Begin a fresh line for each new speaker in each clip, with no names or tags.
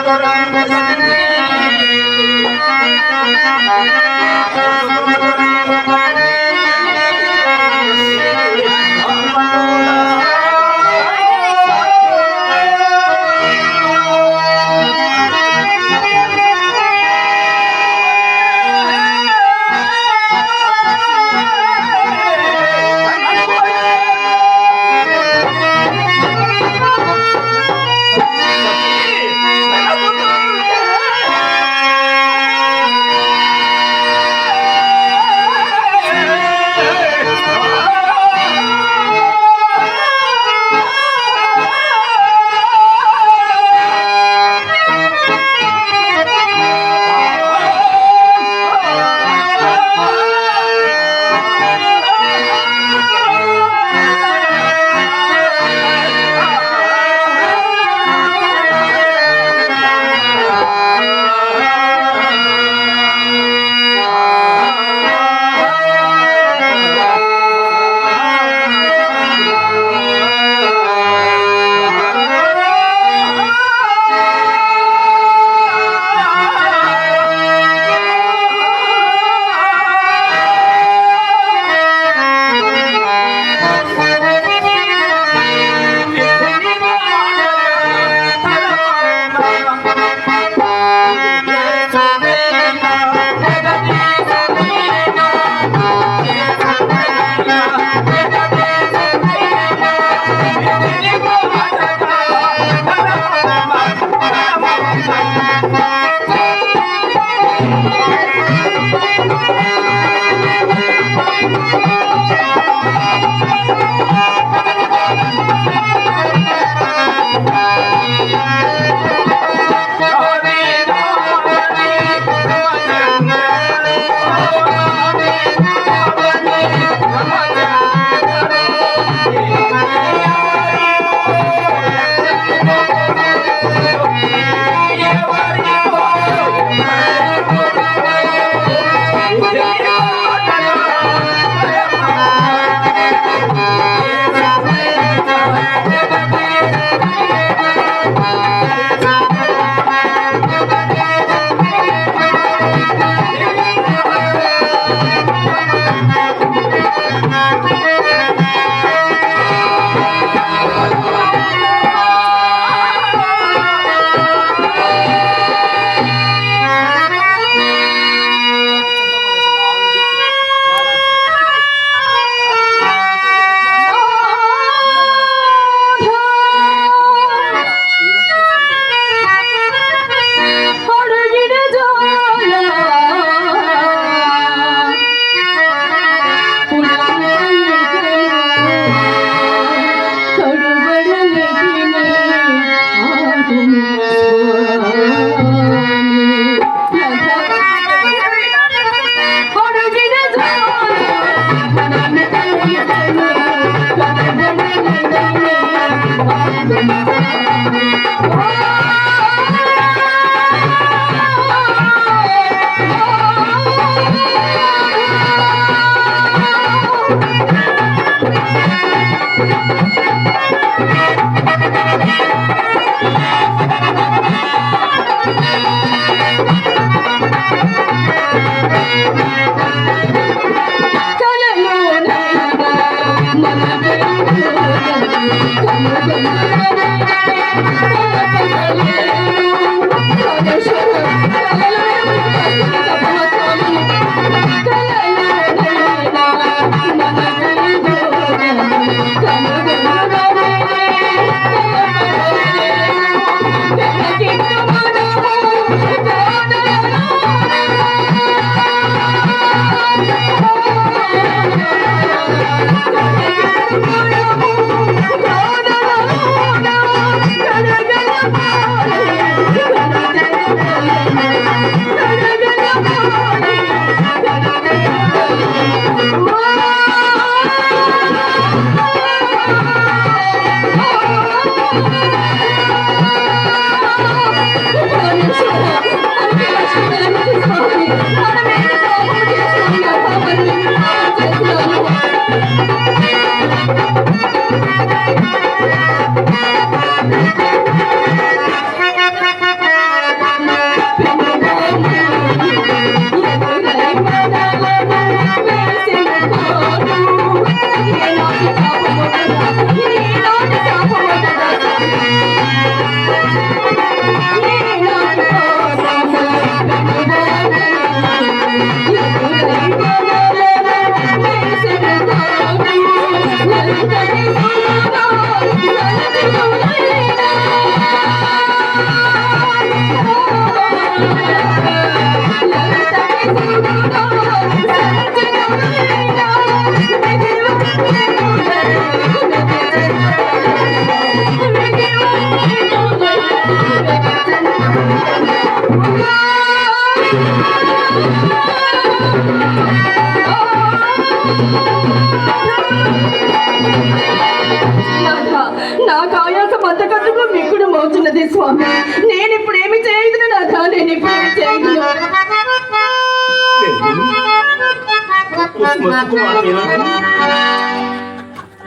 Come on,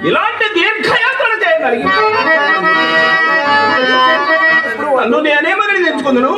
ఇలాంటి దీర్ఘయాత్ర చేయగలిగి ఇప్పుడు నన్ను నేనేమని తెచ్చుకుందును.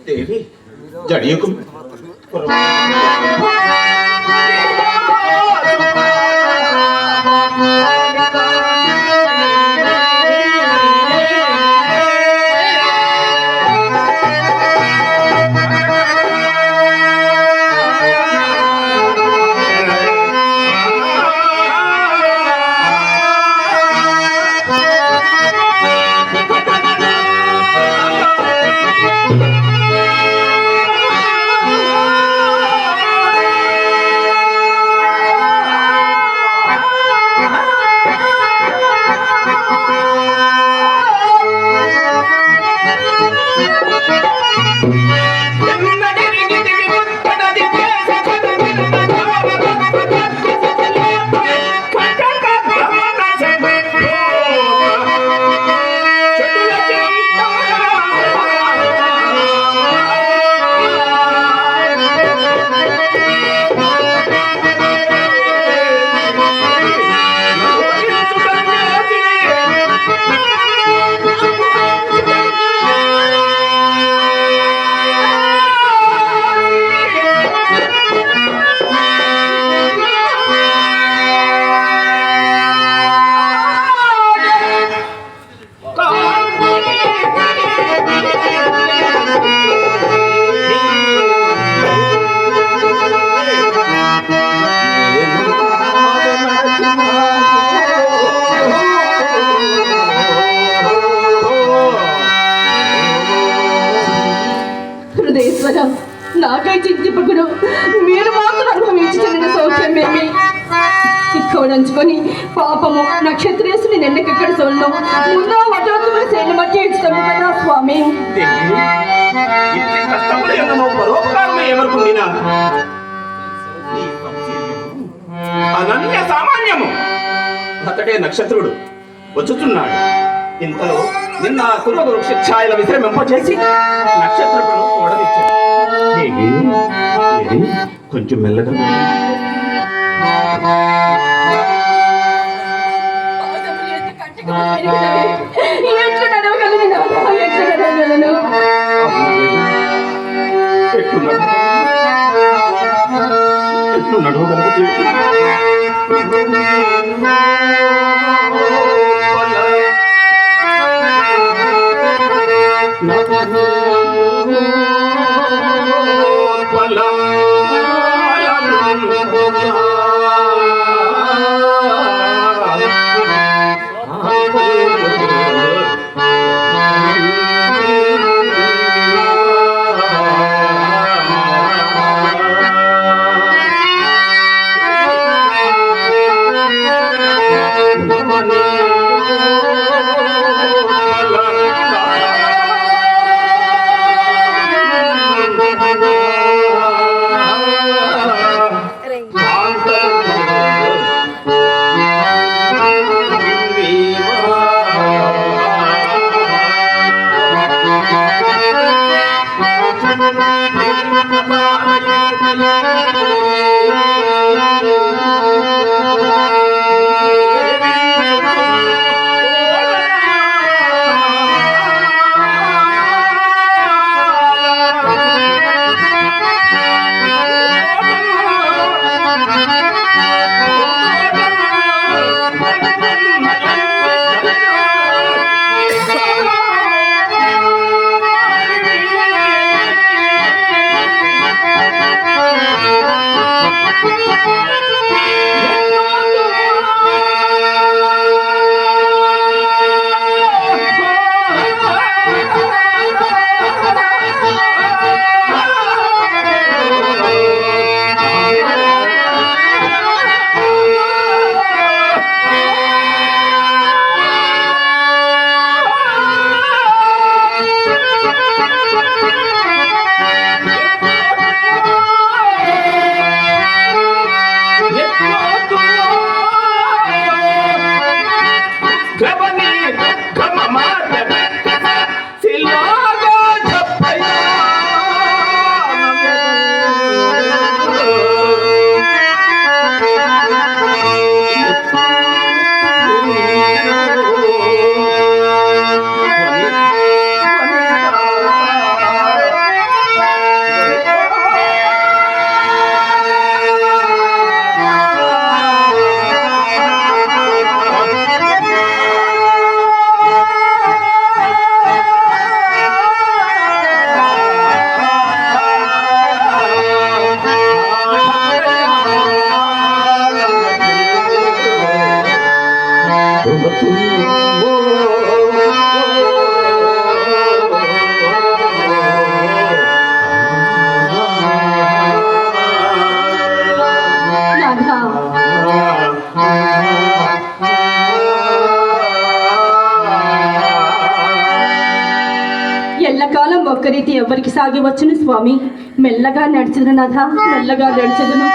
देवी जड़ियों को
నాకై చింతింపకుడు మీరు మాత్రం అనుభవించి చెందిన సౌఖ్యమేమి ఇక్కడంచుకొని పాపము నక్షత్రేసుని నిన్నకెక్కడ సొల్లు ముందు వటోత్తులు సేను మట్టి ఇస్తాము కదా స్వామి.
అనన్య సామాన్యము అతడే నక్షత్రుడు వచ్చుచున్నాడు. ఇంతలో నిన్న కురుగు వృక్ష ఛాయల విశ్రమింపచేసి నక్షత్రుడు ఓడనిచ్చాడు. కొంచెం మెల్లగా ఎట్లు నడవగలుగుతుంది. Pala
ఎల్లకాలం ఒక్క రీతి ఎవరికి సాగి వచ్చును స్వామి. మెల్లగా నడిచెదను నాథ, మెల్లగా నడిచెదను.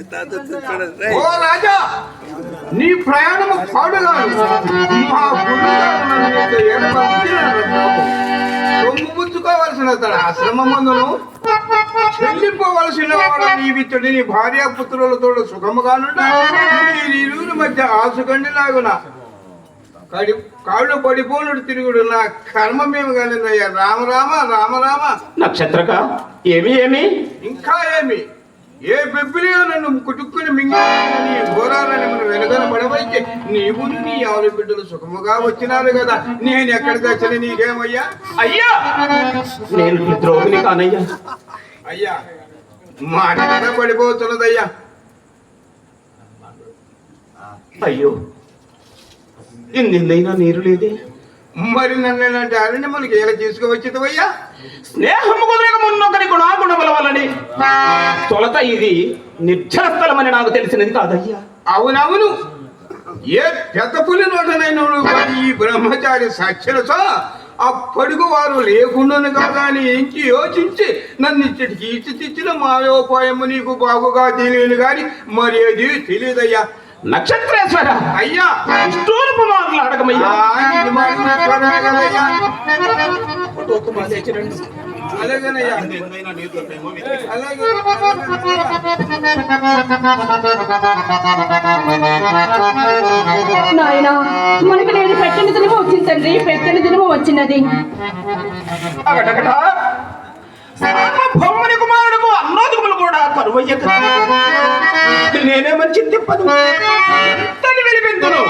ఓ రాజా, నీ ప్రయాణము పాడుగాను. మా సొమ్ము పుచ్చుకోవలసిన తన ఆశ్రమమందును చెల్లిపోవలసిన వాడు నీవిచ్చడి నీ భార్యాపుత్రులతో సుఖముగానుండ నీరిరువురి మధ్య ఆసుకండిలాగున కాళ్ళు పడిపోనుడు తిరుగుడు నా కర్మమేమి కలిగిందయ్యా. రామరామ రామరామ.
నక్షత్రక ఏమి ఏమి
ఇంకా ఏమి? ఏ బెబ్బిలియో నన్ను కుటుక్కుని మింగి ఘోరాలని మనం వెనుకన పడవైతే నీవు నీ ఆవుల బిడ్డలు సుఖముగా వచ్చినారు కదా. నేను ఎక్కడికి వచ్చిన నీకేమయ్యా?
అయ్యా, నేను ద్రోహిని కానయ్యా.
అయ్యా, మాట మీద పడిపోతున్నదయ్యా.
అయ్యో, ఇందైనా నీరు లేదే.
మరి నన్ను ఇలాంటి ఆవిడ మనకి ఎలా తీసుకువచ్చేదవయ్యా?
స్నేహము కుదిరక మున్నొకరి గుణాగుణముల వలని తొలత ఇది నిర్జన స్థలమని నాకు తెలిసినది కాదయ్యా.
అవునవును, ఏ పెద్ద పులి నోటనైనా ఈ బ్రహ్మచారి సత్యలతో అప్పటికి వారు లేకుండాను కాదా అని ఎంచి యోచించి నన్ను ఇచ్చటికి ఇచ్చి తెచ్చిన మాయోపాయము నీకు బాగుగా తెలియను గాని మరి అది తెలియదయ్యా.
నక్షత్రేశ్వర
అయ్యా,
ఇష్టూరుపు మాట్లాడకమయ్యా.
అలాగేనయ్యా, అలాగే.
నాయన, మనకు నేను పెట్టిన దినము వచ్చింది తండ్రి, పెట్టిన దినము వచ్చినది.
బొమ్మని కుమారుడుకు అన్నోదుకులు కూడా కరువయ్య. నేనేమని చింతిప్పదు తని వెలిపెందును.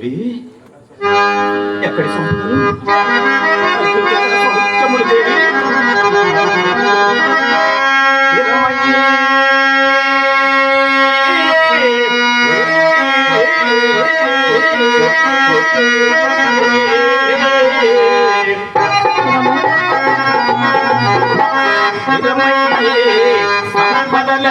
దేవి ఎక్కడి సంపదలు ఎక్కడి సౌఖ్యములు దేవి సంపదల